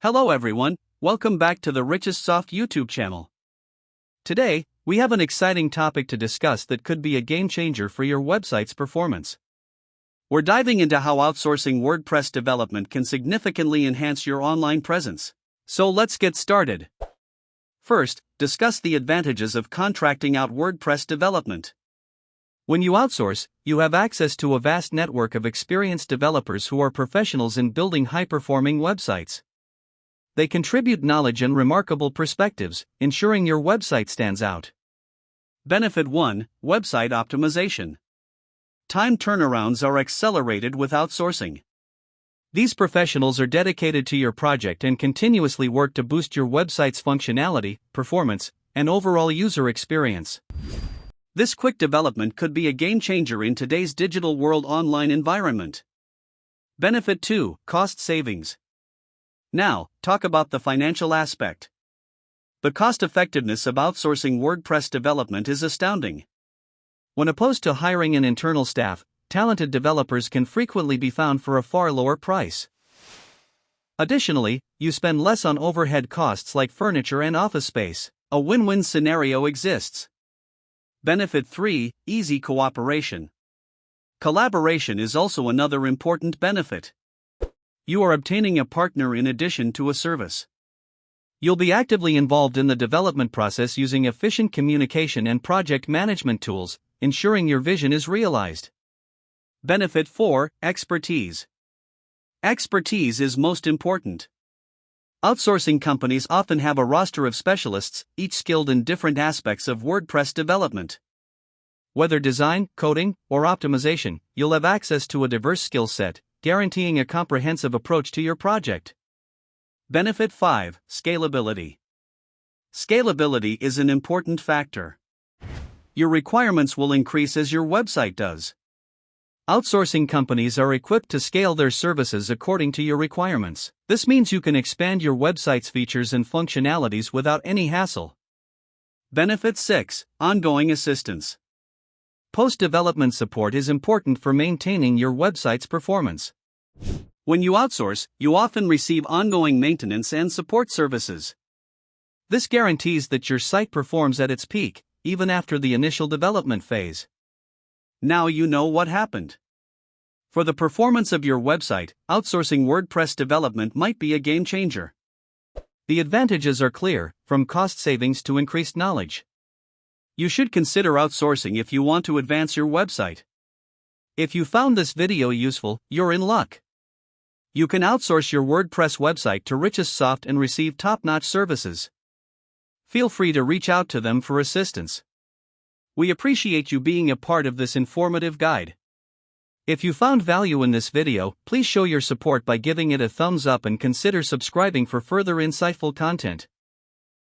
Hello everyone, welcome back to the RichestSoft YouTube channel. Today, we have an exciting topic to discuss that could be a game changer for your website's performance. We're diving into how outsourcing WordPress development can significantly enhance your online presence. So let's get started. First, discuss the advantages of contracting out WordPress development. When you outsource, you have access to a vast network of experienced developers who are professionals in building high-performing websites. They contribute knowledge and remarkable perspectives, ensuring your website stands out. Benefit 1: Website optimization. Time turnarounds are accelerated with outsourcing. These professionals are dedicated to your project and continuously work to boost your website's functionality, performance, and overall user experience. This quick development could be a game changer in today's digital world online environment. Benefit 2: Cost savings. Now, talk about the financial aspect. The cost-effectiveness of outsourcing WordPress development is astounding. When opposed to hiring an internal staff, talented developers can frequently be found for a far lower price. Additionally, you spend less on overhead costs like furniture and office space. A win-win scenario exists. Benefit 3: Easy cooperation. Collaboration is also another important benefit. You are obtaining a partner in addition to a service. You'll be actively involved in the development process using efficient communication and project management tools, ensuring your vision is realized. Benefit 4: Expertise. Expertise is most important. Outsourcing companies often have a roster of specialists, each skilled in different aspects of WordPress development. Whether design, coding, or optimization, you'll have access to a diverse skill set, guaranteeing a comprehensive approach to your project. Benefit 5: Scalability. Scalability is an important factor. Your requirements will increase as your website does. Outsourcing companies are equipped to scale their services according to your requirements. This means you can expand your website's features and functionalities without any hassle. Benefit 6: Ongoing assistance. Post-development support is important for maintaining your website's performance. When you outsource, you often receive ongoing maintenance and support services. This guarantees that your site performs at its peak, even after the initial development phase. Now you know what happened. For the performance of your website, outsourcing WordPress development might be a game changer. The advantages are clear, from cost savings to increased knowledge. You should consider outsourcing if you want to advance your website. If you found this video useful, you're in luck. You can outsource your WordPress website to RichestSoft and receive top-notch services. Feel free to reach out to them for assistance. We appreciate you being a part of this informative guide. If you found value in this video, please show your support by giving it a thumbs up and consider subscribing for further insightful content.